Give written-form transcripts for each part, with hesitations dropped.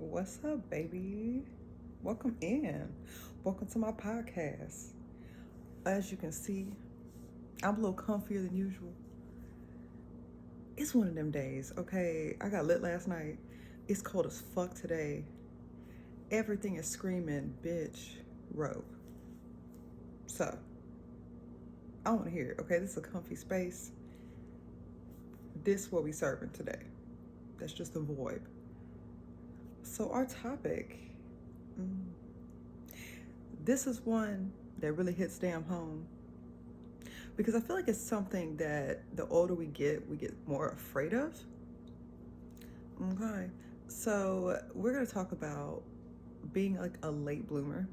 What's up, baby? Welcome in. Welcome to my podcast. As you can see, I'm a little comfier than usual. It's one of them days, okay? I got lit last night. It's cold as fuck today. Everything is screaming, bitch, rope. So, I want to hear it, okay? This is a comfy space. This is what we serving today. That's just the vibe. So, our topic. This is one that really hits damn home because I feel like it's something that the older we get more afraid of. Okay, so we're gonna talk about being like a late bloomer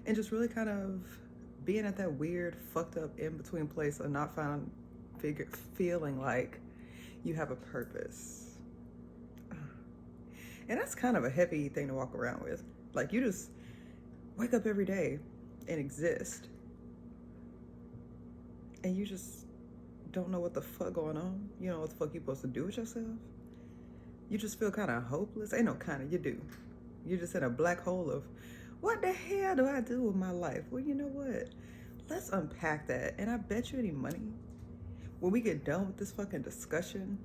and just really kind of being at that weird, fucked up in between place of not feeling like you have a purpose. And that's kind of a heavy thing to walk around with. Like, you just wake up every day and exist, and you just don't know what the fuck going on. You know what the fuck you supposed to do with yourself. You just feel kind of hopeless. Ain't no kind of, you do. You're just in a black hole of, what the hell do I do with my life? Well, you know what? Let's unpack that. And I bet you any money, when we get done with this fucking discussion,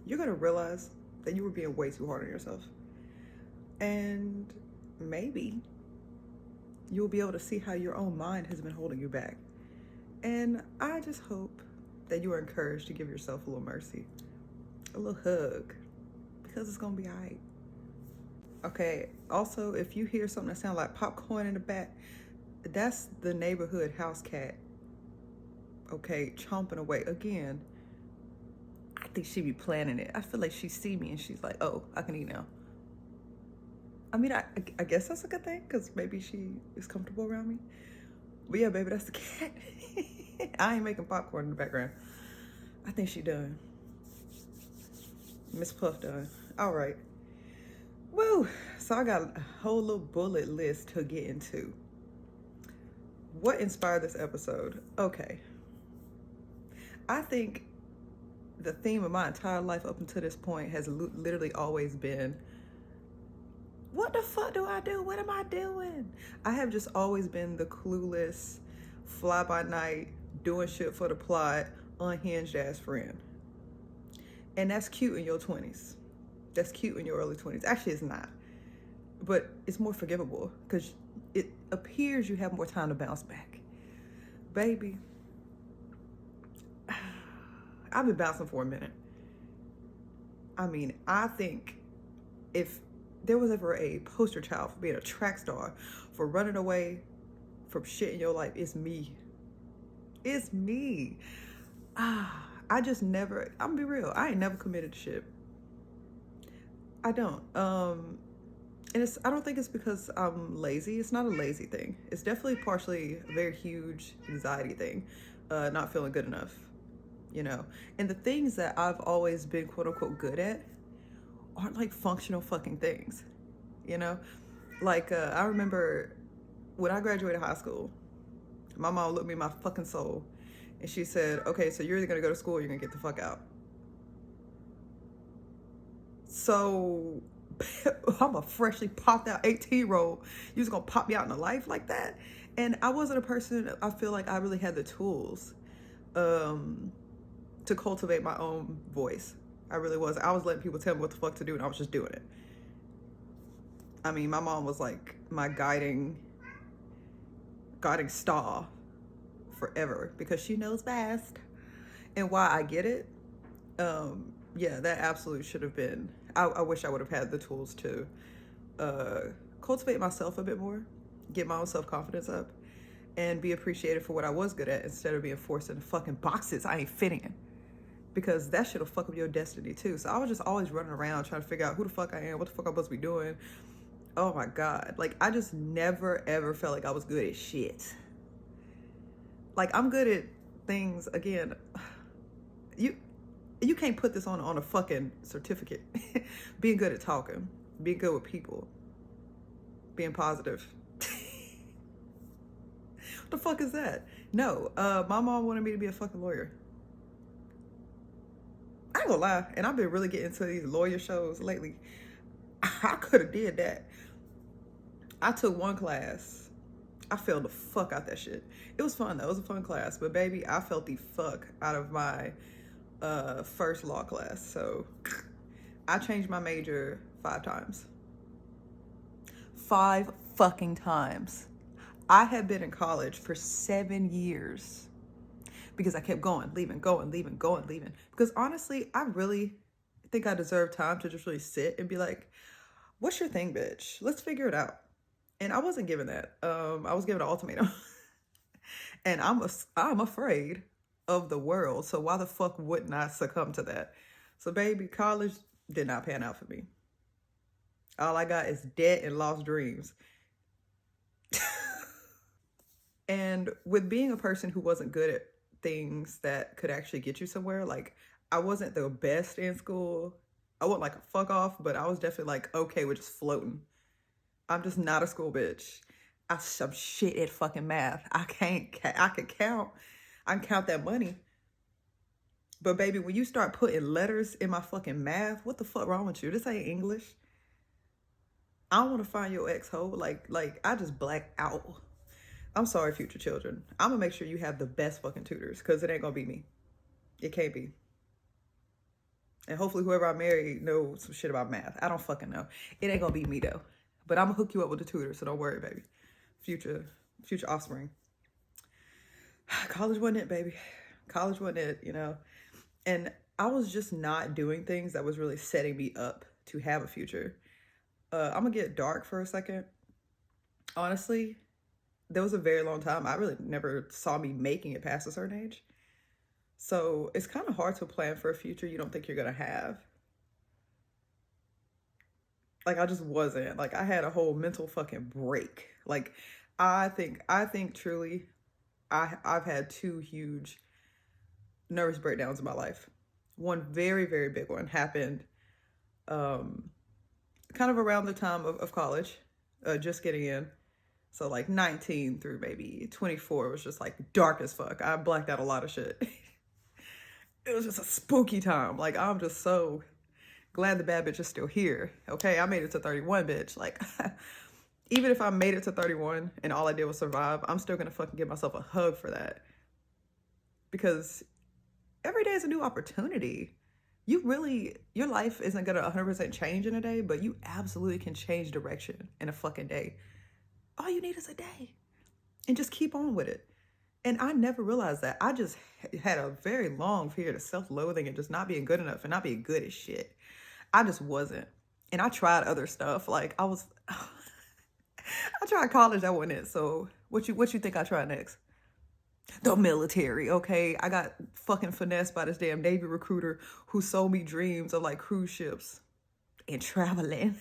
you're gonna realize that you were being way too hard on yourself. And maybe you'll be able to see how your own mind has been holding you back. And I just hope that you are encouraged to give yourself a little mercy, a little hug, because it's gonna be all right. Okay, also, if you hear something that sounds like popcorn in the back, that's the neighborhood house cat, okay, chomping away. Again, I think she be planning it. I feel like she see me and she's like, oh, I can eat now. I mean, I guess that's a good thing, because maybe she is comfortable around me. But yeah, baby, that's the cat. I ain't making popcorn in the background. I think she done. Miss Puff done. All right. Woo. So I got a whole little bullet list to get into. What inspired this episode? Okay. I think the theme of my entire life up until this point has literally always been, what the fuck do I do? What am I doing? I have just always been the clueless, fly by night, doing shit for the plot, unhinged ass friend. And that's cute in your 20s. That's cute in your early 20s. Actually, it's not. But it's more forgivable because it appears you have more time to bounce back. Baby, I've been bouncing for a minute. I mean, I think if there was ever a poster child for being a track star, for running away from shit in your life, it's me. It's me. I just never, I'm gonna be real, I ain't never committed to shit. I don't. And I don't think it's because I'm lazy. It's not a lazy thing. It's definitely partially a very huge anxiety thing, not feeling good enough, you know. And the things that I've always been quote unquote good at aren't like functional fucking things, you know? Like, I remember when I graduated high school, my mom looked me in my fucking soul and she said, okay, so you're either gonna go to school or you're gonna get the fuck out. So I'm a freshly popped out 18-year-old. You just gonna pop me out in a life like that? And I wasn't a person, I feel like I really had the tools to cultivate my own voice. I really was. I was letting people tell me what the fuck to do and I was just doing it. I mean, my mom was like my guiding star forever because she knows best. And why I get it, yeah, that absolutely should have been, I wish I would have had the tools to cultivate myself a bit more, get my own self-confidence up, and be appreciated for what I was good at instead of being forced into fucking boxes I ain't fitting in. Because that shit'll fuck up your destiny too. So I was just always running around trying to figure out who the fuck I am, what the fuck I'm supposed to be doing. Oh my God. Like, I just never ever felt like I was good at shit. Like, I'm good at things, again, you can't put this on a fucking certificate. Being good at talking, being good with people, being positive. What the fuck is that? No, my mom wanted me to be a fucking lawyer. I ain't gonna lie, and I've been really getting into these lawyer shows lately. I could have did that. I took one class. I failed the fuck out that shit. It was fun though. It was a fun class. But baby, I felt the fuck out of my first law class. So I changed my major 5 times. 5 fucking times. I had been in college for 7 years because I kept going, leaving, going, leaving, going, leaving. Because honestly, I really think I deserve time to just really sit and be like, what's your thing, bitch? Let's figure it out. And I wasn't given that. I was given an ultimatum. And I'm afraid of the world. So why the fuck wouldn't I succumb to that? So baby, college did not pan out for me. All I got is debt and lost dreams. And with being a person who wasn't good at things that could actually get you somewhere, like I wasn't the best in school. I wasn't like a fuck off, but I was definitely like okay with just floating. I'm just not a school bitch. I'm shit at fucking math. I can count. I can count that money. But baby, when you start putting letters in my fucking math, what the fuck wrong with you? This ain't English. I don't want to find your ex-hoe. Like I just black out. I'm sorry, future children. I'm gonna make sure you have the best fucking tutors, because it ain't gonna be me. It can't be. And hopefully whoever I marry knows some shit about math. I don't fucking know. It ain't gonna be me though. But I'm gonna hook you up with the tutor, so don't worry, baby. Future offspring. College wasn't it, baby. College wasn't it, you know. And I was just not doing things that was really setting me up to have a future. I'm gonna get dark for a second. Honestly, there was a very long time I really never saw me making it past a certain age. So it's kind of hard to plan for a future you don't think you're gonna have. Like I just wasn't. Like I had a whole mental fucking break. Like I think truly I've had 2 huge nervous breakdowns in my life. One very, very big one happened kind of around the time of college, just getting in. So like 19 through maybe 24 was just like dark as fuck. I blacked out a lot of shit. It was just a spooky time. Like I'm just so glad the bad bitch is still here. Okay, I made it to 31, bitch. Like even if I made it to 31 and all I did was survive, I'm still gonna fucking give myself a hug for that. Because every day is a new opportunity. Your life isn't gonna 100% change in a day, but you absolutely can change direction in a fucking day. All you need is a day. And just keep on with it. And I never realized that. I just had a very long period of self-loathing and just not being good enough and not being good at shit. I just wasn't. And I tried other stuff. Like I tried college, that wasn't it. So what you think I tried next? The military, okay? I got fucking finessed by this damn Navy recruiter who sold me dreams of like cruise ships and traveling.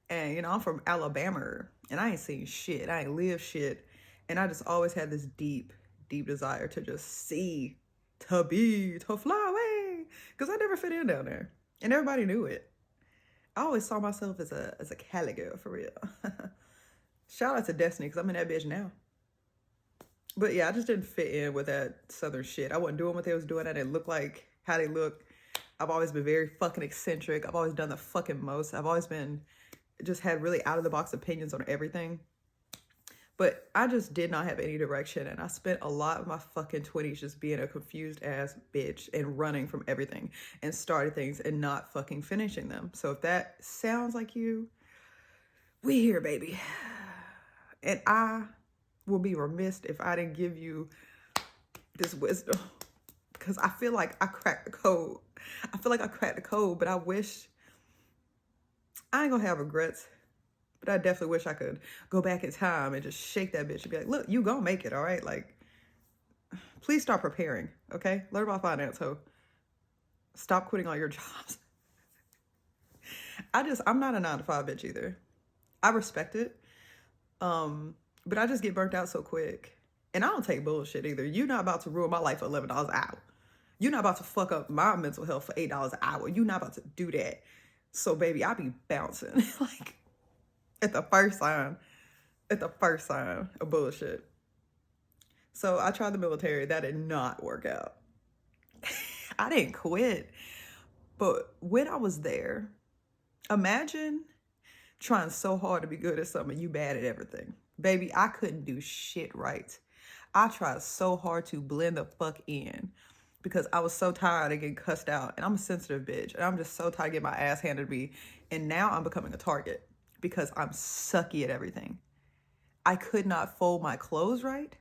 And you know, I'm from Alabama and I ain't seen shit. I ain't lived shit. And I just always had this deep, deep desire to just see, to fly away. Because I never fit in down there. And everybody knew it. I always saw myself as a Cali girl, for real. Shout out to Destiny, because I'm in that bitch now. But yeah, I just didn't fit in with that Southern shit. I wasn't doing what they was doing. I didn't look like how they look. I've always been very fucking eccentric. I've always done the fucking most. I've always been, just had really out of the box opinions on everything. But I just did not have any direction. And I spent a lot of my fucking 20s just being a confused ass bitch and running from everything and starting things and not fucking finishing them. So if that sounds like you, we here, baby. And I will be remiss if I didn't give you this wisdom, because I feel like I cracked the code. But I wish, I ain't gonna have regrets, but I definitely wish I could go back in time and just shake that bitch and be like, look, you gonna make it, all right? Like, please start preparing, okay? Learn about finance, ho. Stop quitting all your jobs. I'm not a 9-to-5 bitch either. I respect it. But I just get burnt out so quick. And I don't take bullshit either. You're not about to ruin my life for $11 an hour. You're not about to fuck up my mental health for $8 an hour. You're not about to do that. So baby, I be bouncing like at the first sign of bullshit. So I tried the military. That did not work out. I didn't quit. But when I was there, Imagine trying so hard to be good at something, you bad at everything. Baby, I couldn't do shit right. I tried so hard to blend the fuck in because I was so tired of getting cussed out. And I'm a sensitive bitch. And I'm just so tired of getting my ass handed to me. And now I'm becoming a target because I'm sucky at everything. I could not fold my clothes right.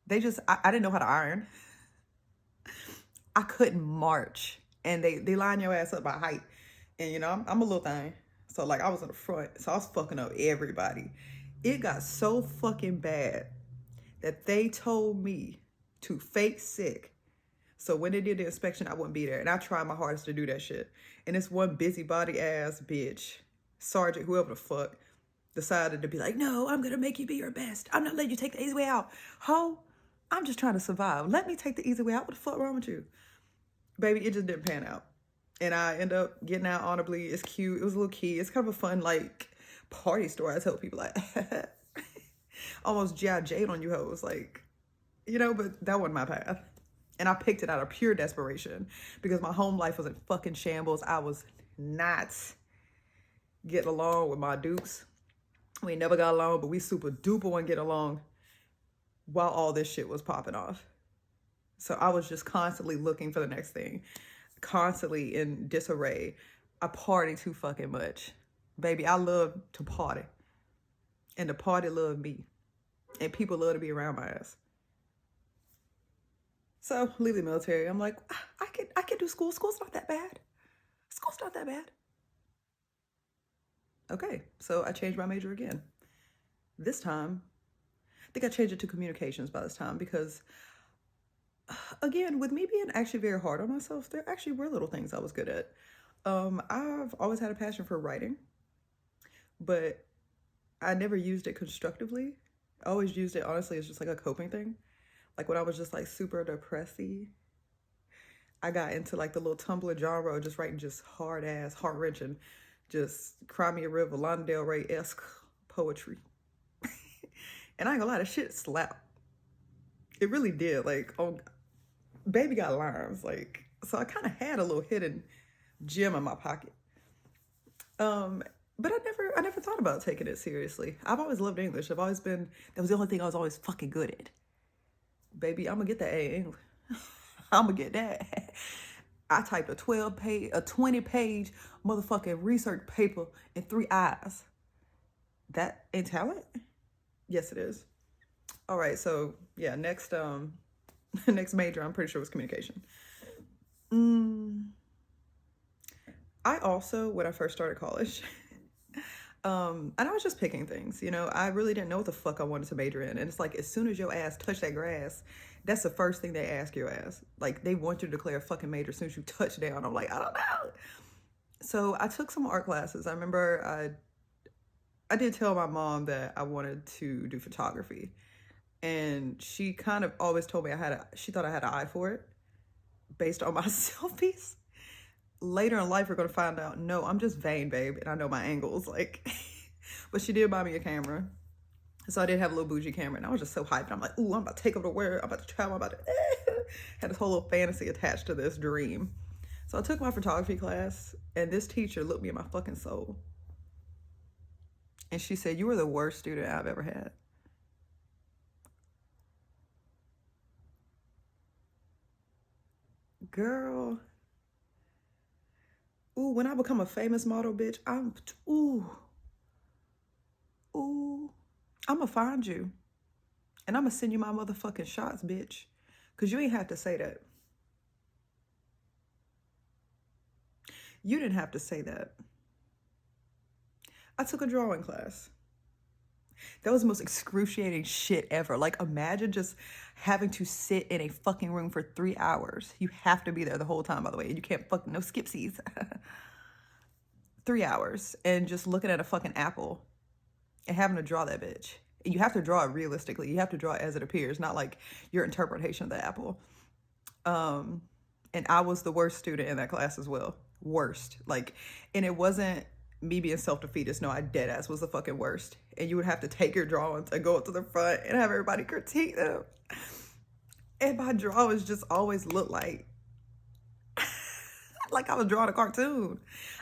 I didn't know how to iron. I couldn't march. And they line your ass up by height. And you know, I'm a little thing. So like I was in the front. So I was fucking up everybody. It got so fucking bad that they told me to fake sick. So when they did the inspection, I wouldn't be there. And I tried my hardest to do that shit. And this one busybody ass bitch, sergeant, whoever the fuck, decided to be like, no, I'm going to make you be your best. I'm not letting you take the easy way out. Ho, I'm just trying to survive. Let me take the easy way out. What the fuck wrong with you? Baby, it just didn't pan out. And I end up getting out honorably. It's cute. It was a little key. It's kind of a fun, like, party story. I tell people, like, almost G.I. Jade on you hoes. Like, you know, but that wasn't my path. And I picked it out of pure desperation because my home life was in fucking shambles. I was not getting along with my dukes. We never got along, but we super duper wouldn't get along while all this shit was popping off. So I was just constantly looking for the next thing, constantly in disarray. I party too fucking much. Baby, I love to party. And the party loved me. And people love to be around my ass. So leave the military. I'm like, I can do school. School's not that bad. School's not that bad. Okay, so I changed my major again. This time, I think I changed it to communications by this time because, again, with me being actually very hard on myself, there actually were little things I was good at. I've always had a passion for writing, but I never used it constructively. I always used it, honestly, as just like a coping thing. Like when I was just like super depressy, I got into like the little Tumblr genre of just writing just hard ass, heart wrenching, just Cry Me a River, Lana Del Rey-esque poetry. And I ain't gonna lie, that shit slapped. It really did. Like, oh, baby got lines. Like, so I kind of had a little hidden gem in my pocket. But I never thought about taking it seriously. I've always loved English. That was the only thing I was always fucking good at. Baby, I'm gonna get that A in English. I'm gonna get that. I typed a 20-page motherfucking research paper in 3 hours. That ain't talent? Yes, it is. All right, so yeah, next next major, I'm pretty sure was communication. I also, when I first started college, and I was just picking things, you know, I really didn't know what the fuck I wanted to major in. And it's like, as soon as your ass touch that grass, that's the first thing they ask your ass. Like, they want you to declare a fucking major as soon as you touch down. I'm like, I don't know. So I took some art classes. I remember I did tell my mom that I wanted to do photography. And she kind of always told me she thought I had an eye for it based on my selfies. Later in life, we're going to find out, no, I'm just vain, babe. And I know my angles, like, but she did buy me a camera. So I did have a little bougie camera and I was just so hyped. I'm like, ooh, I'm about to take over the world. I'm about to travel. I'm about to, had this whole little fantasy attached to this dream. So I took my photography class and this teacher looked me in my fucking soul. And she said, you were the worst student I've ever had. Girl. Ooh, when I become a famous model, bitch, I'm gonna find you. And I'm gonna send you my motherfucking shots, bitch. Because you ain't have to say that. You didn't have to say that. I took a drawing class. That was the most excruciating shit ever. Like, imagine just having to sit in a fucking room for 3 hours. You have to be there the whole time, by the way. And you can't fucking, no skipsies. 3 hours. And just looking at a fucking apple and having to draw that bitch. And you have to draw it realistically. You have to draw it as it appears, not like your interpretation of the apple. And I was the worst student in that class as well. Worst. Like, and it wasn't me being self-defeatist. No, I dead ass was the fucking worst. And you would have to take your drawings and go up to the front and have everybody critique them. And my drawings just always look like Like I was drawing a cartoon.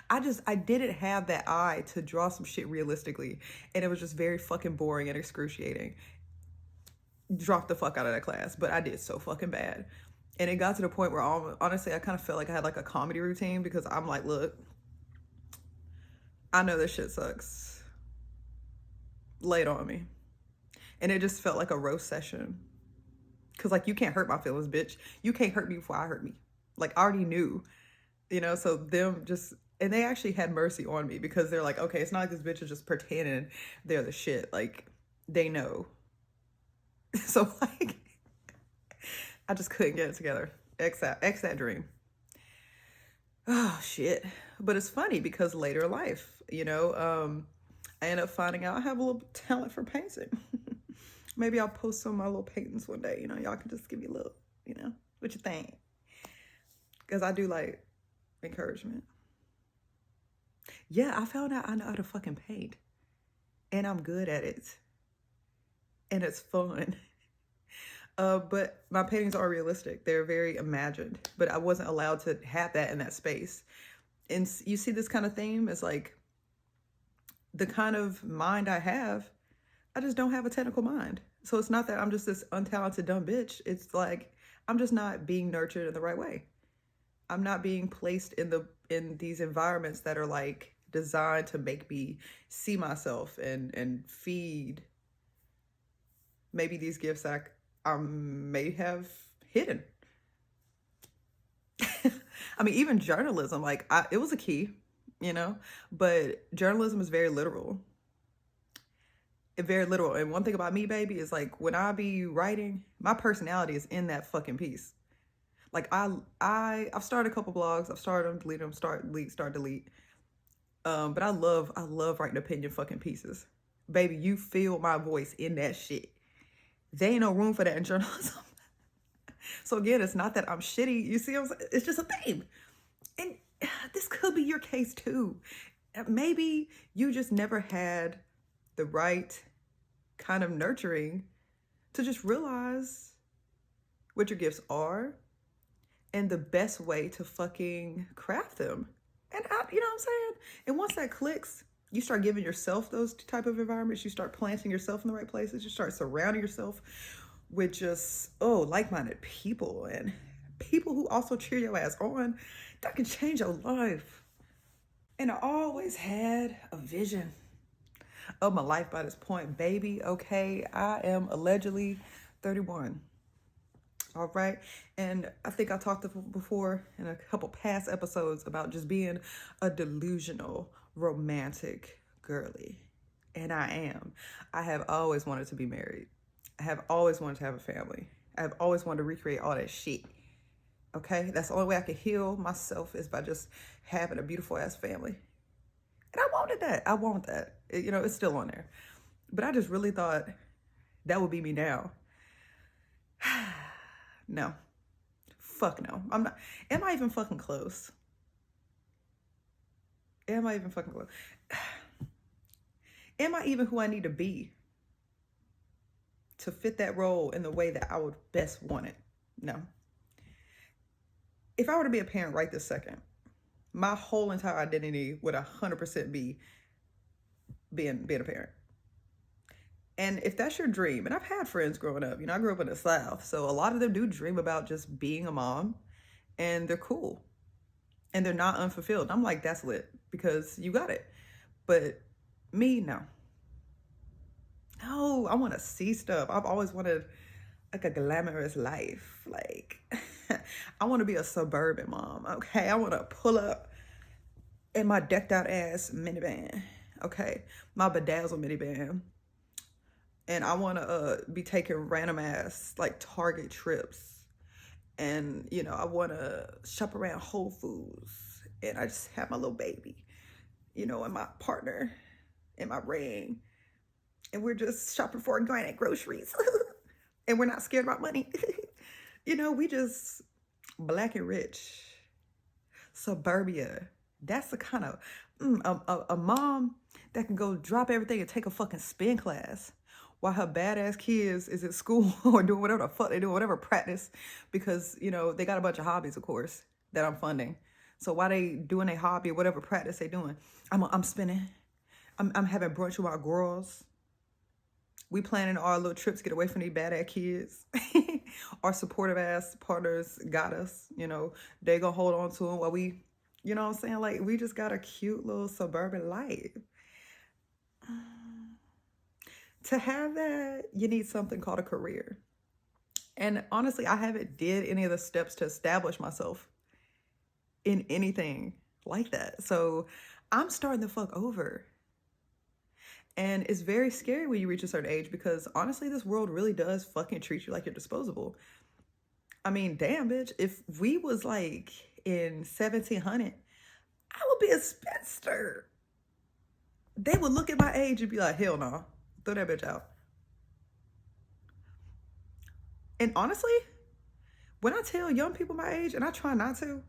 I didn't have that eye to draw some shit realistically. And it was just very fucking boring and excruciating. Dropped the fuck out of that class, but I did so fucking bad. And it got to the point where honestly, I kind of felt like I had like a comedy routine because I'm like, look, I know this shit sucks. Lay it on me. And it just felt like a roast session. Cause like, you can't hurt my feelings, bitch. You can't hurt me before I hurt me. Like I already knew, so them just, and they actually had mercy on me because they're like, okay, it's not like this bitch is just pretending they're the shit. Like they know. So like, I just couldn't get it together. X that dream. Oh shit. But it's funny because later in life, I end up finding out I have a little talent for painting. Maybe I'll post some of my little paintings one day. Y'all can just give me a little, what you think? Because I do like encouragement. Yeah, I found out I know how to fucking paint. And I'm good at it. And it's fun. But my paintings are realistic. They're very imagined. But I wasn't allowed to have that in that space. And you see this kind of theme? It's like the kind of mind I have, I just don't have a technical mind. So it's not that I'm just this untalented dumb bitch. It's like I'm just not being nurtured in the right way. I'm not being placed in these environments that are like designed to make me see myself and feed maybe these gifts that I may have hidden. I mean, even journalism, like it was a key, but journalism is very literal. Very literal. And one thing about me, baby, is like when I be writing, my personality is in that fucking piece. Like I've started a couple blogs. I've started them, delete them, start, delete. But I love writing opinion fucking pieces. Baby, you feel my voice in that shit. There ain't no room for that in journalism. So again, it's not that I'm shitty. You see what I'm saying? It's just a theme. And this could be your case too. Maybe you just never had the right kind of nurturing to just realize what your gifts are and the best way to fucking craft them. And you know what I'm saying? And once that clicks, you start giving yourself those type of environments. You start planting yourself in the right places. You start surrounding yourself with just, like-minded people and people who also cheer your ass on. That can change your life. And I always had a vision of my life by this point, baby. Okay, I am allegedly 31. All right. And I think I talked before in a couple past episodes about just being a delusional, romantic girly. And I am. I have always wanted to be married. I have always wanted to have a family. I have always wanted to recreate all that shit. Okay? That's the only way I can heal myself is by just having a beautiful ass family. And I wanted that. I want that. It's still on there. But I just really thought that would be me now. No. Fuck no. I'm not. Am I even fucking close? Am I even fucking close? Am I even who I need to be to fit that role in the way that I would best want it? No. If I were to be a parent right this second, my whole entire identity would 100% be being a parent. And if that's your dream, and I've had friends growing up, I grew up in the South, so a lot of them do dream about just being a mom, and they're cool, and they're not unfulfilled. I'm like, that's lit, because you got it. But me, no. No, I want to see stuff. I've always wanted like a glamorous life. Like, I want to be a suburban mom, okay? I want to pull up in my decked out ass minivan, okay? My bedazzled minivan. And I want to be taking random ass like Target trips. And, I want to shop around Whole Foods. And I just have my little baby, and my partner and my ring. And we're just shopping for organic groceries. And we're not scared about money. We just black and rich. Suburbia. That's the kind of a mom that can go drop everything and take a fucking spin class while her badass kids is at school or doing whatever the fuck they do, whatever practice, because, they got a bunch of hobbies, of course, that I'm funding. So while they doing a hobby or whatever practice they doing, I'm spinning. I'm having brunch with my girls. We planning our little trips to get away from these bad ass kids. Our supportive ass partners got us. You know, they gonna hold on to them while we, you know what I'm saying? Like, we just got a cute little suburban life. To have that, you need something called a career. And honestly, I haven't did any of the steps to establish myself in anything like that. So I'm starting to fuck over. And it's very scary when you reach a certain age because honestly, this world really does fucking treat you like you're disposable. I mean, damn, bitch, if we was like in 1700, I would be a spinster. They would look at my age and be like, hell no, throw that bitch out. And honestly, when I tell young people my age, and I try not to,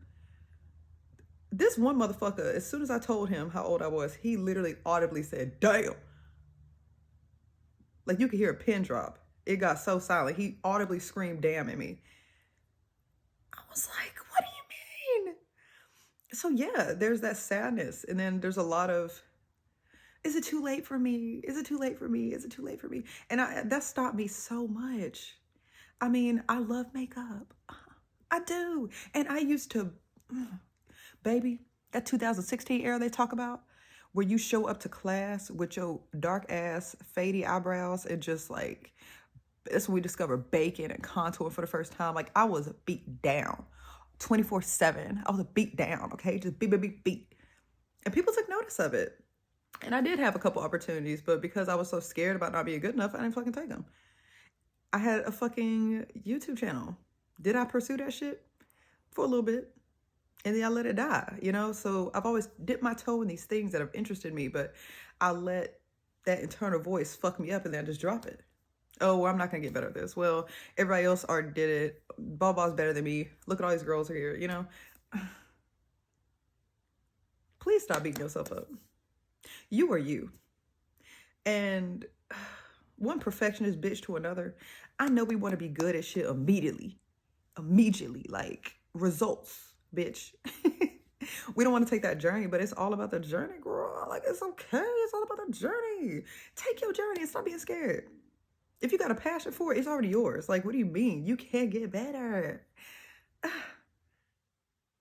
this one motherfucker, as soon as I told him how old I was, he literally audibly said, damn. Like, you could hear a pin drop. It got so silent. He audibly screamed damn at me. I was like, what do you mean? So yeah, there's that sadness. And then there's a lot of, is it too late for me? Is it too late for me? Is it too late for me? And that stopped me so much. I mean, I love makeup. I do. And I used to, baby, that 2016 era they talk about, where you show up to class with your dark ass, fadey eyebrows and just like, that's when we discovered bacon and contour for the first time. Like, I was beat down 24/7. I was beat down, okay? Just beat. And people took notice of it. And I did have a couple opportunities, but because I was so scared about not being good enough, I didn't fucking take them. I had a fucking YouTube channel. Did I pursue that shit? For a little bit. And then I let it die, you know? So I've always dipped my toe in these things that have interested me, but I let that internal voice fuck me up and then I just drop it. Oh, well, I'm not gonna get better at this. Well, everybody else already did it. Baba's better than me. Look at all these girls here, you know? Please stop beating yourself up. You are you. And one perfectionist bitch to another. I know we want to be good at shit immediately. Like, results, bitch. We don't want to take that journey, but it's all about the journey, girl. Like, it's okay. It's all about the journey. Take your journey and stop being scared. If you got a passion for it, it's already yours. Like, what do you mean? You can't get better.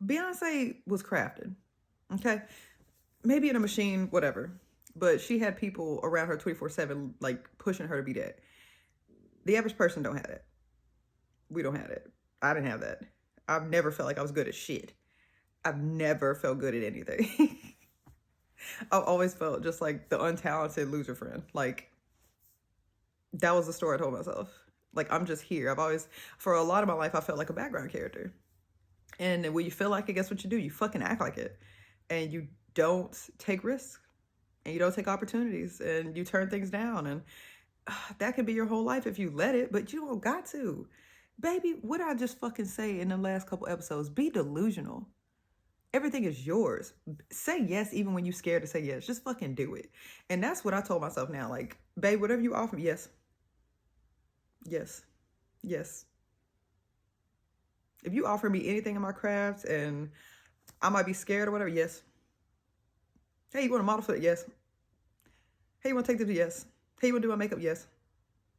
Beyonce was crafted, okay? Maybe in a machine, whatever. But she had people around her 24/7, like, pushing her to be that. The average person don't have that. We don't have it. I didn't have that. I've never felt like I was good at shit. I've never felt good at anything. I've always felt just like the untalented loser friend. Like, that was the story I told myself. Like, I'm just here. I've always, for a lot of my life, I felt like a background character. And when you feel like it, guess what you do? You fucking act like it. And you don't take risks. And you don't take opportunities. And you turn things down. And that could be your whole life if you let it. But you don't got to. Baby, what did I just fucking say in the last couple episodes? Be delusional. Everything is yours. Say yes even when you're scared to say yes. Just fucking do it. And that's what I told myself now. Like, babe, whatever you offer me, yes. Yes. Yes. If you offer me anything in my craft and I might be scared or whatever, yes. Hey, you want to model for it? Yes. Hey, you want to take this? Yes. Hey, you want to do my makeup? Yes.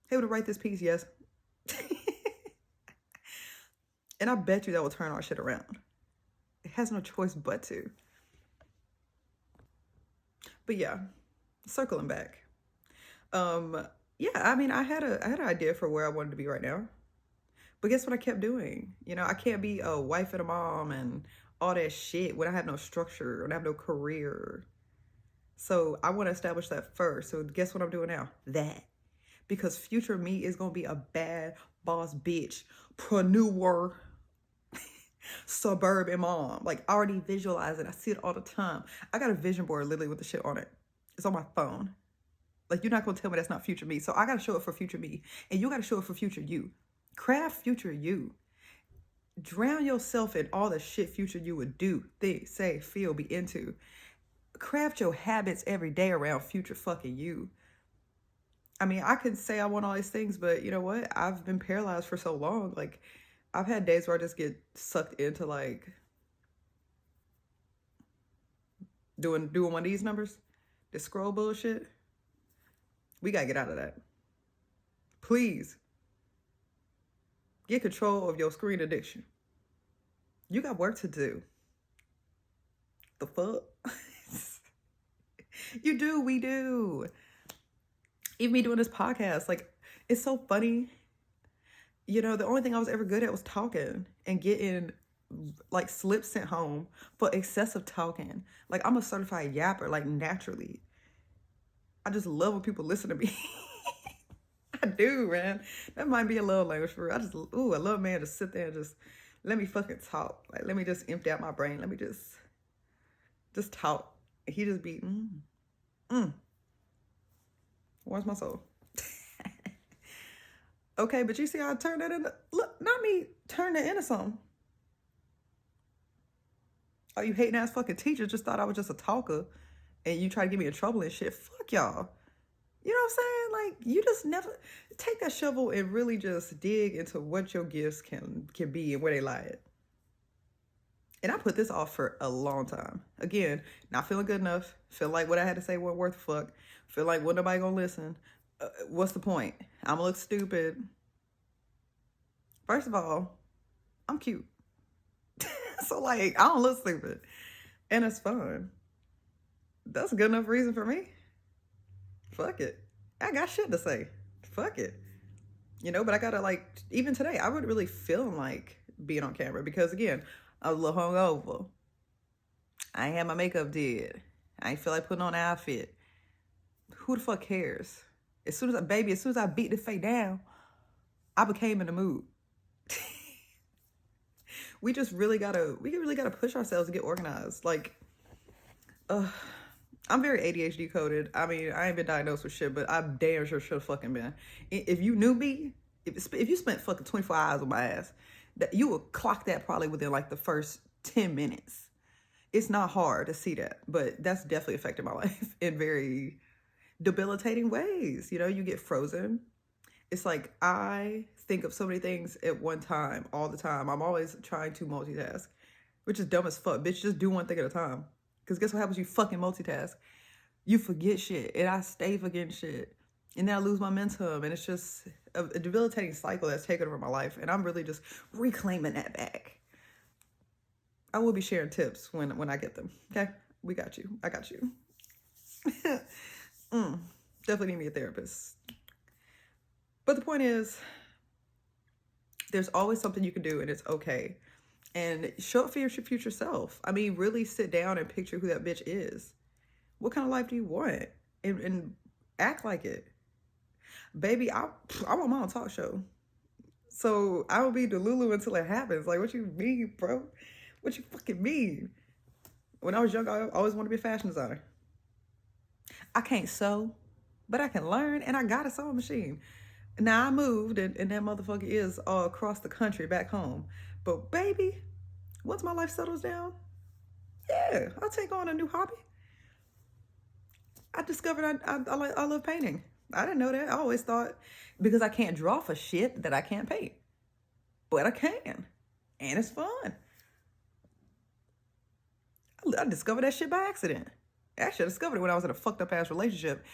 Hey, you want to write this piece? Yes. And I bet you that will turn our shit around. It has no choice but to. But yeah, circling back. Yeah, I mean, I had an idea for where I wanted to be right now. But guess what I kept doing? You know, I can't be a wife and a mom and all that shit when I have no structure and I have no career. So I want to establish that first. So guess what I'm doing now? That. Because future me is going to be a bad boss bitch, preneur, suburban mom. Like, I already visualize it. I see it all the time. I got a vision board literally with the shit on it. It's on my phone. Like, you're not going to tell me that's not future me. So I got to show it for future me. And you got to show it for future you. Craft future you. Drown yourself in all the shit future you would do, think, say, feel, be into. Craft your habits every day around future fucking you. I mean, I can say I want all these things, but you know what? I've been paralyzed for so long. Like, I've had days where I just get sucked into, like, Doing one of these numbers, this scroll bullshit. We gotta get out of that. Please get control of your screen addiction. You got work to do. The fuck? You do, we do. Even me doing this podcast, like, it's so funny. You know, the only thing I was ever good at was talking and getting like slips sent home for excessive talking. Like, I'm a certified yapper, like, naturally. I just love when people listen to me. I do, man. That might be a love language for real. I love man to sit there and just let me fucking talk. Like, let me just empty out my brain. Let me just talk. He just be, Where's my soul? Okay, but you see how I turned that into, look, not me turn that into something. Oh, you hating ass fucking teachers just thought I was just a talker and you try to get me in trouble and shit. Fuck y'all. You know what I'm saying? Like, you just never take that shovel and really just dig into what your gifts can be and where they lie at. And I put this off for a long time. Again, not feeling good enough. Feel like what I had to say wasn't worth a fuck. Feel like what nobody gonna listen. What's the point? I'm gonna look stupid. First of all, I'm cute. So, like, I don't look stupid. And it's fun. That's a good enough reason for me. Fuck it. I got shit to say. Fuck it. You know, but I gotta, like, even today, I wasn't really feeling like being on camera because, again, I was a little hungover. I ain't had my makeup did. I ain't feel like putting on an outfit. Who the fuck cares? As soon as I beat the fake down, I became in the mood. we really gotta push ourselves to get organized. Like, I'm very ADHD coded. I mean, I ain't been diagnosed with shit, but I damn sure should have fucking been. If you knew me, if you spent fucking 24 hours on my ass, that you would clock that probably within like the first 10 minutes. It's not hard to see that, but that's definitely affected my life in very debilitating ways. You know, you get frozen. It's like I think of so many things at one time, all the time. I'm always trying to multitask, which is dumb as fuck. Bitch, just do one thing at a time. Because guess what happens? You fucking multitask. You forget shit. And I stay forgetting shit. And then I lose momentum. And it's just a debilitating cycle that's taken over my life. And I'm really just reclaiming that back. I will be sharing tips when I get them. Okay? We got you. I got you. Definitely need me a therapist. But the point is, there's always something you can do and it's okay. And show up for your future self. I mean, really sit down and picture who that bitch is. What kind of life do you want? And act like it. Baby, I want my own talk show. So I will be Delulu until it happens. Like, what you mean, bro? What you fucking mean? When I was young, I always wanted to be a fashion designer. I can't sew, but I can learn, and I got a sewing machine. Now I moved, and that motherfucker is all across the country back home. But baby, once my life settles down, yeah, I'll take on a new hobby. I discovered I love painting. I didn't know that. I always thought because I can't draw for shit that I can't paint. But I can. And it's fun. I discovered that shit by accident. Actually, I discovered it when I was in a fucked up ass relationship.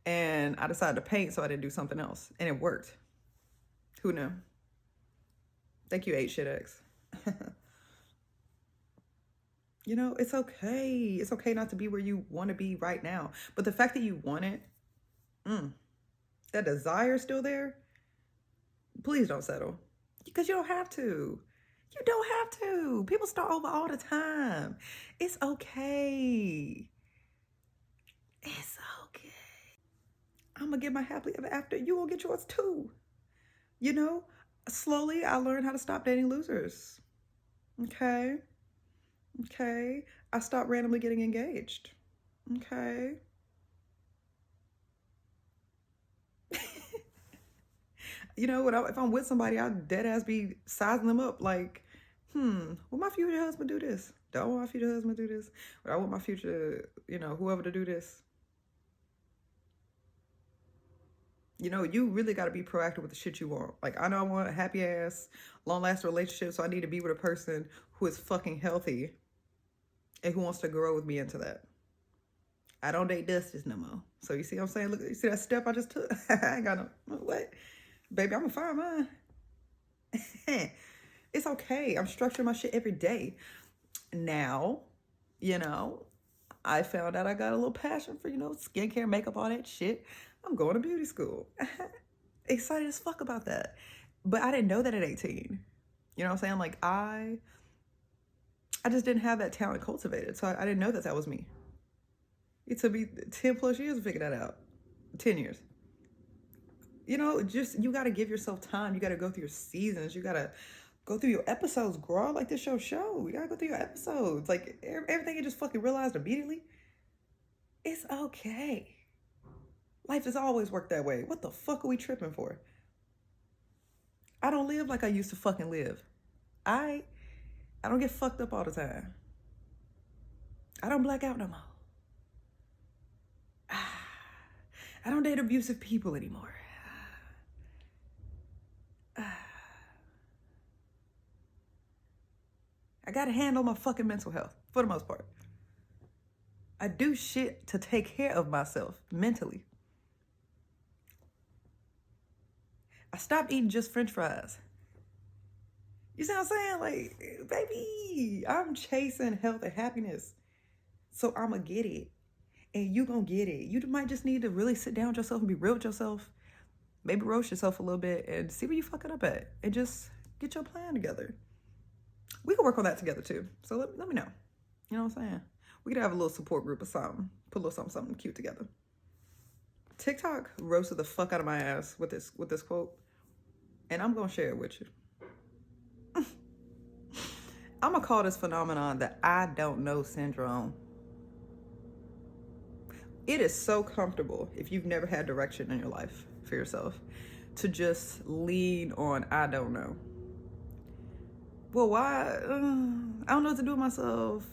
And I decided to paint so I didn't do something else. And it worked. Who knew? Thank you, 8shitx. You know, it's okay. It's okay not to be where you want to be right now. But the fact that you want it, that desire is still there, please don't settle. Because you don't have to. You don't have to. People start over all the time. It's okay. It's okay. I'm going to get my happily ever after. You will get yours too. You know, slowly I learned how to stop dating losers. Okay. I stopped randomly getting engaged. Okay. You know, if I'm with somebody, I dead ass be sizing them up like, will my future husband do this? Do I want my future husband to do this? Or I want my future, whoever to do this? You know, you really got to be proactive with the shit you want. Like, I know I want a happy ass, long-lasting relationship, so I need to be with a person who is fucking healthy and who wants to grow with me into that. I don't date Dusties no more. So you see what I'm saying? Look, you see that step I just took? I ain't got no, what? Baby, I'm gonna find mine. It's okay. I'm structuring my shit every day. Now, you know, I found out I got a little passion for, skincare, makeup, all that shit. I'm going to beauty school. Excited as fuck about that. But I didn't know that at 18. You know what I'm saying? Like, I just didn't have that talent cultivated. So I didn't know that was me. It took me 10 plus years to figure that out. 10 years. You got to give yourself time. You got to go through your seasons. You got to go through your episodes, girl. Like this show. You got to go through your episodes. Like everything you just fucking realized immediately. It's okay. Life has always worked that way. What the fuck are we tripping for? I don't live like I used to fucking live. I don't get fucked up all the time. I don't black out no more. I don't date abusive people anymore. I gotta handle my fucking mental health for the most part. I do shit to take care of myself mentally. I stopped eating just French fries. You see what I'm saying? Like, baby, I'm chasing health and happiness. So I'ma get it. And you gonna get it. You might just need to really sit down with yourself and be real with yourself. Maybe roast yourself a little bit and see where you fucking up at. And just get your plan together. We can work on that together too. So let me know. You know what I'm saying? We could have a little support group or something. Put a little something cute together. TikTok roasted the fuck out of my ass with this quote. And I'm gonna share it with you. I'm gonna call this phenomenon the I don't know syndrome. It is so comfortable, if you've never had direction in your life for yourself, to just lean on I don't know. Well, why? I don't know what to do with myself.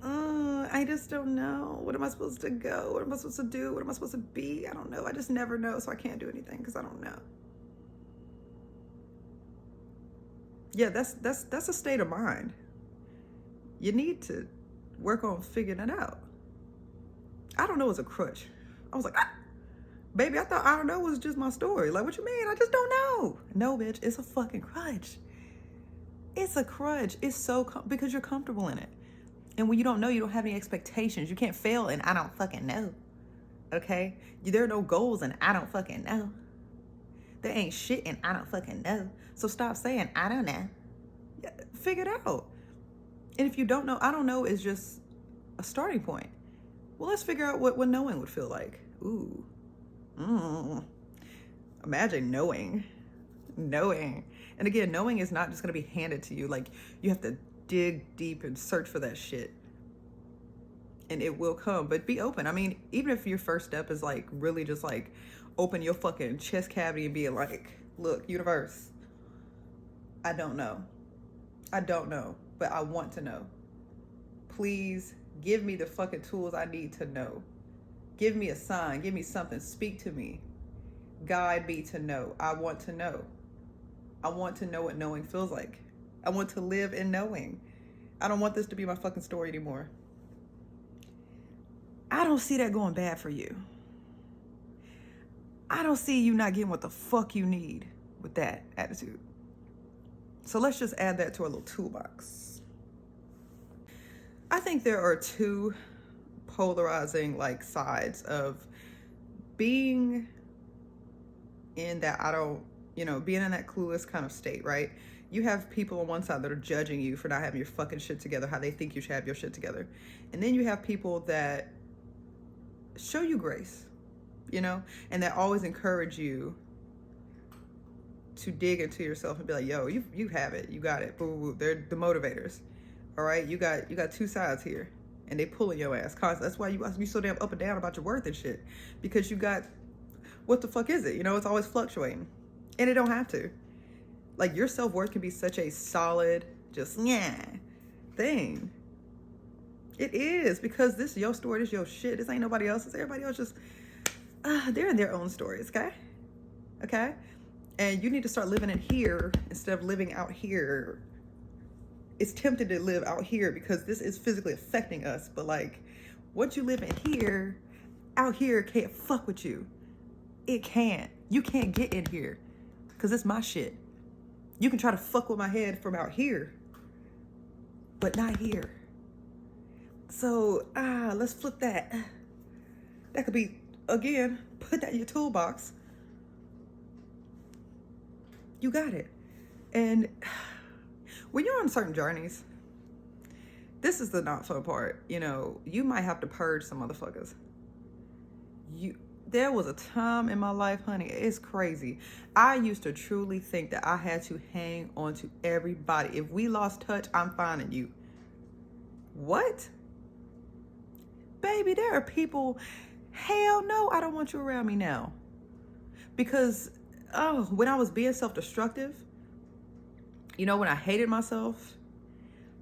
I just don't know. What am I supposed to go? What am I supposed to do? What am I supposed to be? I don't know. I just never know, so I can't do anything because I don't know. Yeah, that's a state of mind. You need to work on figuring it out. I don't know is a crutch. I was like, baby, I thought I don't know was just my story. Like, what you mean? I just don't know. No, bitch, it's a fucking crutch. It's a crutch. It's so because you're comfortable in it. And when you don't know, you don't have any expectations. You can't fail and I don't fucking know. Okay? There are no goals and I don't fucking know. There ain't shit and I don't fucking know. So stop saying I don't know. Yeah, figure it out. And if you don't know, I don't know is just a starting point. Well, let's figure out what knowing would feel like. Ooh. Imagine knowing. And again, knowing is not just going to be handed to you. Like, you have to dig deep and search for that shit. And it will come. But be open. I mean, even if your first step is like really just like open your fucking chest cavity and being like, look, universe, I don't know. But I want to know. Please give me the fucking tools I need to know. Give me a sign. Give me something. Speak to me. Guide me to know. I want to know. I want to know what knowing feels like. I want to live in knowing. I don't want this to be my fucking story anymore. I don't see that going bad for you. I don't see you not getting what the fuck you need with that attitude. So let's just add that to our little toolbox. I think there are two polarizing like sides of being in that being in that clueless kind of state, right? You have people on one side that are judging you for not having your fucking shit together, how they think you should have your shit together. And then you have people that show you grace, and that always encourage you to dig into yourself and be like, yo, you have it, you got it. Boo, boo, boo. They're the motivators. All right, you got two sides here, and they pulling your ass constantly. That's why you so damn up and down about your worth and shit, because you got, what the fuck is it? It's always fluctuating, and it don't have to. Like, your self-worth can be such a solid, just thing. It is, because this is your story, this is your shit. This ain't nobody else's. Everybody else just they're in their own stories, okay? And you need to start living in here instead of living out here. It's tempting to live out here because this is physically affecting us, but like, What you live in here, out here can't fuck with you. It can't. You can't get in here because it's my shit. You can try to fuck with my head from out here, but not here. So, let's flip that. That could be, again, put that in your toolbox. You got it. And when you're on certain journeys, this is the not fun part. You know, you might have to purge some motherfuckers. There was a time in my life, honey, it's crazy. I used to truly think that I had to hang on to everybody. If we lost touch, I'm finding you. What? Baby, there are people, hell no, I don't want you around me now. Because, when I was being self-destructive, you know, when I hated myself,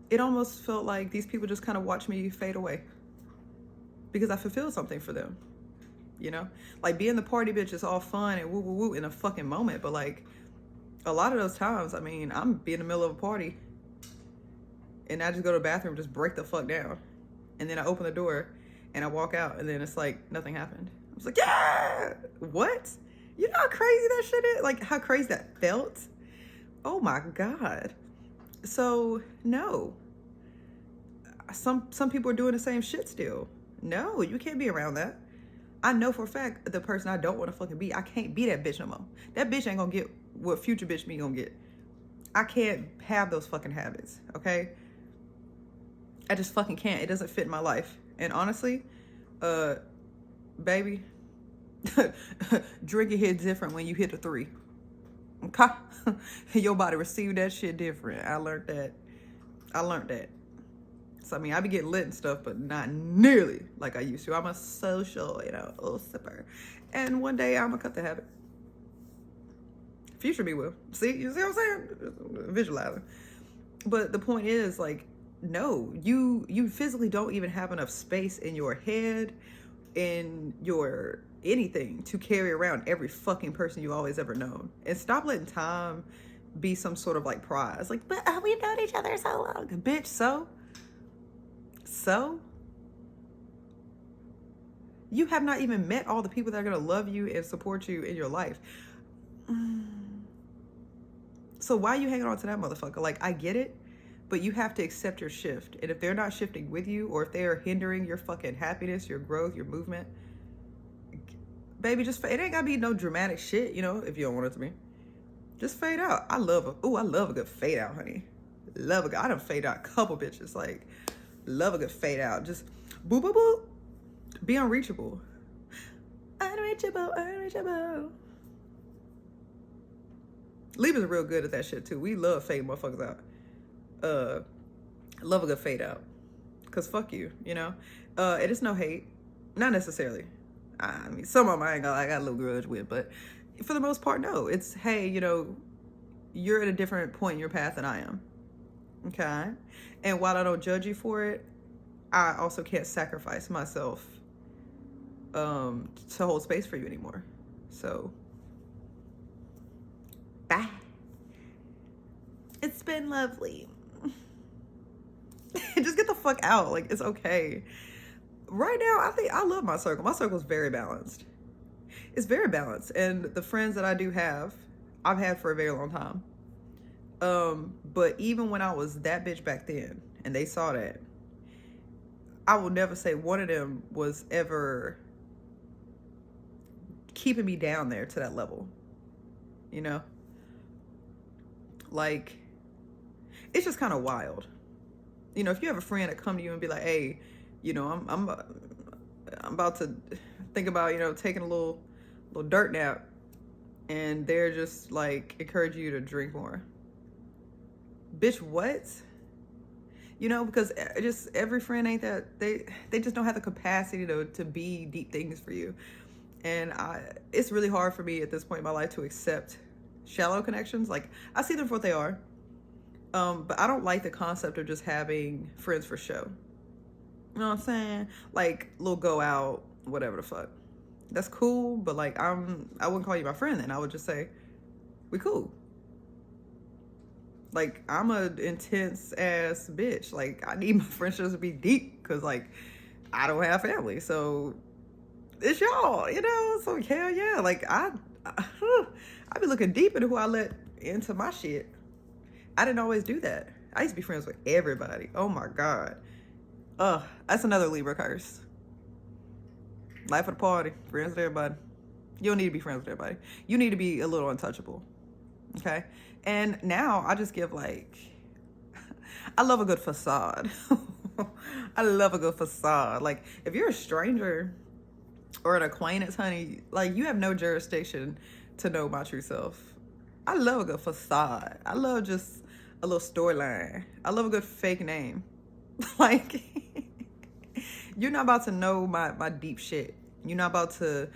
it almost felt like these people just kind of watched me fade away. Because I fulfilled something for them. You know, like being the party bitch is all fun and woo woo woo in a fucking moment, but like a lot of those times, I mean, I'm be in the middle of a party and I just go to the bathroom, just break the fuck down, and then I open the door and I walk out, and then it's like nothing happened. I was like, yeah, what? You know how crazy that shit is? Like how crazy that felt? Oh my God. So no, some people are doing the same shit still. No, you can't be around that. I know for a fact the person I don't want to fucking be, I can't be that bitch no more. That bitch ain't gonna get what future bitch me gonna get. I can't have those fucking habits, okay? I just fucking can't. It doesn't fit my life. And honestly, baby, drinking hit different when you hit a 3. Okay? Your body received that shit different. I learned that. So, I mean, I be getting lit and stuff, but not nearly like I used to. I'm a social, you know, little sipper. And one day I'm gonna cut the habit. Future me will. You see what I'm saying? Visualizing. But the point is, like, no, you physically don't even have enough space in your head, in your anything, to carry around every fucking person you always ever known. And stop letting time be some sort of like prize. Like, but we've known each other so long. Bitch, so you have not even met all the people that are going to love you and support you in your life. So why are you hanging on to that motherfucker? Like, I get it, but you have to accept your shift. And if they're not shifting with you, or if they are hindering your fucking happiness, your growth, your movement, baby, just, it ain't got to be no dramatic shit, you know, if you don't want it to be. Just fade out. I love a good fade out, honey. I done fade out a couple bitches, like, love a good fade out. Just boop, boop, boop. Be unreachable. Unreachable. Libras are real good at that shit too. We love fade motherfuckers out. Love a good fade out. Cause fuck you, you know? It is no hate. Not necessarily. I mean, some of them I got a little grudge with, but for the most part, no. It's, hey, you know, you're at a different point in your path than I am. Okay? And while I don't judge you for it, I also can't sacrifice myself to hold space for you anymore. So, bye. It's been lovely. Just get the fuck out. Like, it's okay. Right now, I think I love my circle. My circle is very balanced. It's very balanced. And the friends that I do have, I've had for a very long time. But even when I was that bitch back then, and they saw that, I will never say one of them was ever keeping me down there to that level. You know? Like, it's just kind of wild. You know, if you have a friend that come to you and be like, hey, you know, I'm about to think about, you know, taking a little dirt nap, and they're just like encourage you to drink more. Bitch, what? You know, because just every friend ain't that, they just don't have the capacity to be deep things for you. And it's really hard for me at this point in my life to accept shallow connections. Like, I see them for what they are. But I don't like the concept of just having friends for show. You know what I'm saying? Like, little go out, whatever the fuck. That's cool, but like, I wouldn't call you my friend then. I would just say, we cool. Like, I'm a intense ass bitch. Like, I need my friendships to be deep, because like, I don't have family, so it's y'all, you know. So hell yeah, like I be looking deep into who I let into my shit. I didn't always do that. I used to be friends with everybody. Oh my god. That's another Libra curse. Life of the party, friends with everybody. You don't need to be friends with everybody. You need to be a little untouchable. Okay? And now I just give like I love a good facade. I love a good facade. Like if you're a stranger or an acquaintance, honey, like you have no jurisdiction to know my true self. I love a good facade. I love just a little storyline. I love a good fake name. Like you're not about to know my deep shit. You're not about to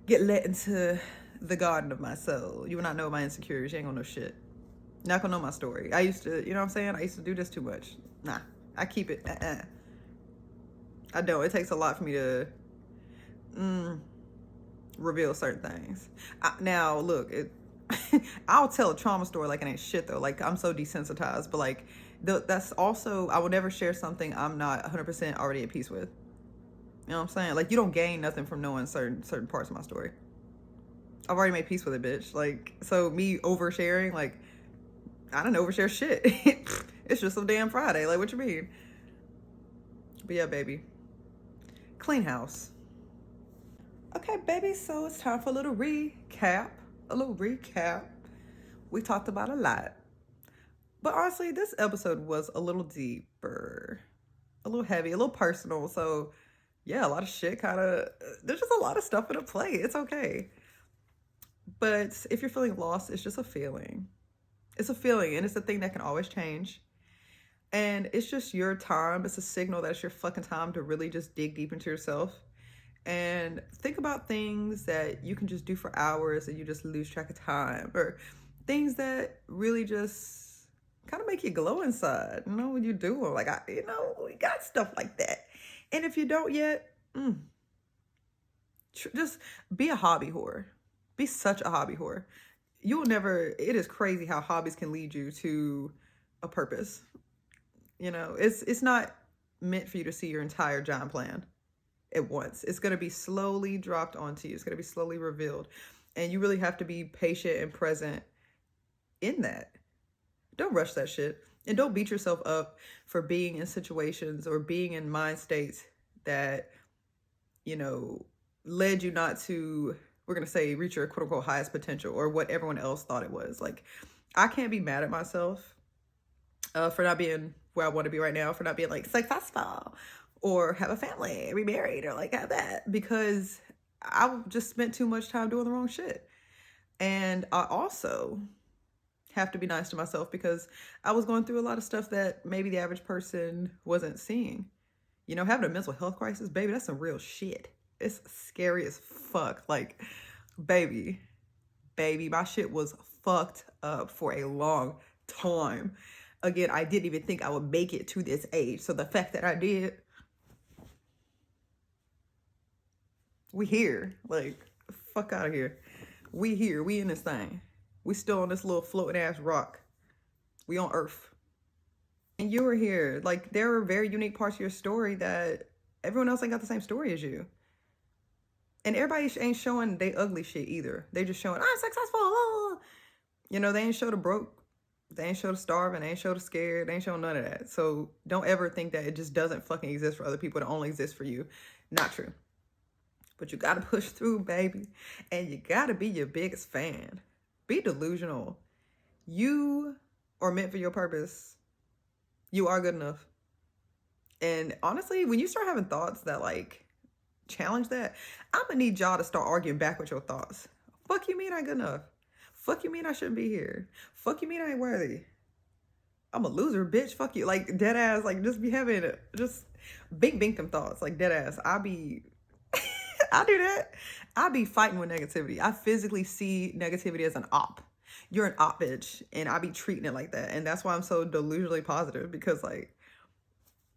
get let into the garden of my soul. You will not know my insecurities. You ain't gonna know shit. You're not gonna know my story. I used to, you know what I'm saying? I used to do this too much. Nah, I keep it. I don't. It takes a lot for me to reveal certain things. Now, look, I'll tell a trauma story like it ain't shit though. Like I'm so desensitized, but like that's also I will never share something I'm not 100% already at peace with. You know what I'm saying? Like you don't gain nothing from knowing certain parts of my story. I've already made peace with it, bitch. Like so me oversharing, like I don't overshare shit. It's just a damn Friday. Like what you mean? But yeah, baby. Clean house. Okay, baby, so it's time for a little recap. We talked about a lot. But honestly, this episode was a little deeper, a little heavy, a little personal. So, yeah, a lot of shit kind of, there's just a lot of stuff in play. It's okay. But if you're feeling lost, it's just a feeling. It's a feeling, and it's a thing that can always change. And it's just your time. It's a signal that it's your fucking time to really just dig deep into yourself and think about things that you can just do for hours and you just lose track of time, or things that really just kind of make you glow inside, you know, when you do them. Like, we got stuff like that. And if you don't yet, just be a hobby whore. Be such a hobby whore. You will never, it is crazy how hobbies can lead you to a purpose. You know, it's not meant for you to see your entire giant plan at once. It's going to be slowly dropped onto you. It's going to be slowly revealed. And you really have to be patient and present in that. Don't rush that shit. And don't beat yourself up for being in situations or being in mind states that, you know, led you not to, we're going to say, reach your quote unquote highest potential or what everyone else thought it was. Like, I can't be mad at myself for not being where I want to be right now, for not being like successful or have a family, be married, or like have that, because I just spent too much time doing the wrong shit. And I also have to be nice to myself because I was going through a lot of stuff that maybe the average person wasn't seeing. You know, having a mental health crisis, baby, that's some real shit. It's scary as fuck. Like, baby, my shit was fucked up for a long time. Again, I didn't even think I would make it to this age. So the fact that I did, we here. Like, fuck out of here. We here. We in this thing. We still on this little floating ass rock. We on Earth. And you were here. Like, there are very unique parts of your story that everyone else ain't got the same story as you. And everybody ain't showing they ugly shit either. They just showing, I'm successful. You know, they ain't show the broke. They ain't show the starving. They ain't show the scared. They ain't show none of that. So don't ever think that it just doesn't fucking exist for other people. It only exists for you. Not true. But you gotta push through, baby. And you gotta be your biggest fan. Be delusional. You are meant for your purpose. You are good enough. And honestly, when you start having thoughts that like challenge that, I'm gonna need y'all to start arguing back with your thoughts. Fuck you mean I good enough? Fuck you mean I shouldn't be here? Fuck you mean I ain't worthy? I'm a loser, bitch. Fuck you. Like, dead ass, like, just be having, just bink them thoughts. Like, dead ass. I do that. I be fighting with negativity. I physically see negativity as an op. You're an op, bitch. And I be treating it like that. And that's why I'm so delusionally positive, because, like,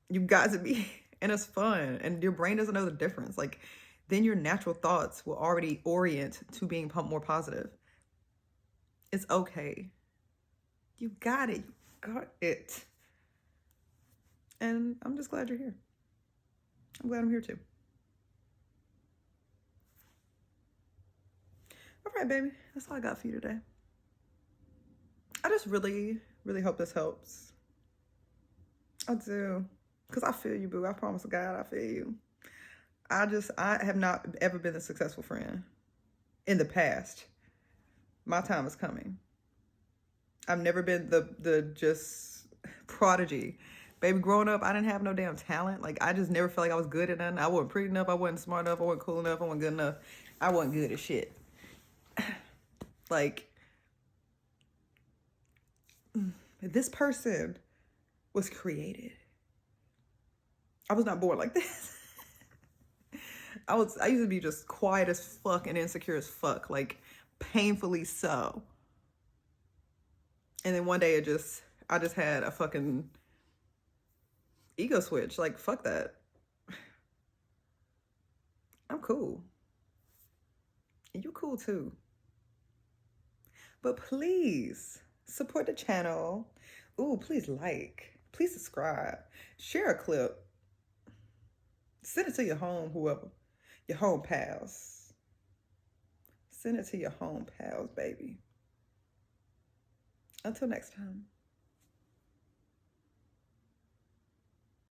you got to be, and it's fun. And your brain doesn't know the difference. Like, then your natural thoughts will already orient to being more positive. It's okay. You got it. You got it. And I'm just glad you're here. I'm glad I'm here too. All right, baby. That's all I got for you today. I just really, really hope this helps. I do. Because I feel you, boo. I promise to God, I feel you. I have not ever been a successful friend in the past. My time is coming. I've never been the just prodigy. Baby, growing up, I didn't have no damn talent. Like, I just never felt like I was good at nothing. I wasn't pretty enough. I wasn't smart enough. I wasn't cool enough. I wasn't good enough. I wasn't good at shit. Like, this person was created. I was not born like this. I used to be just quiet as fuck and insecure as fuck. Like, painfully so. And then one day I just had a fucking ego switch. Like, fuck that. I'm cool. And you cool too. But please support the channel. Ooh, please like. Please subscribe. Share a clip. Send it to your home, whoever. Your home pals. Send it to your home pals, baby. Until next time.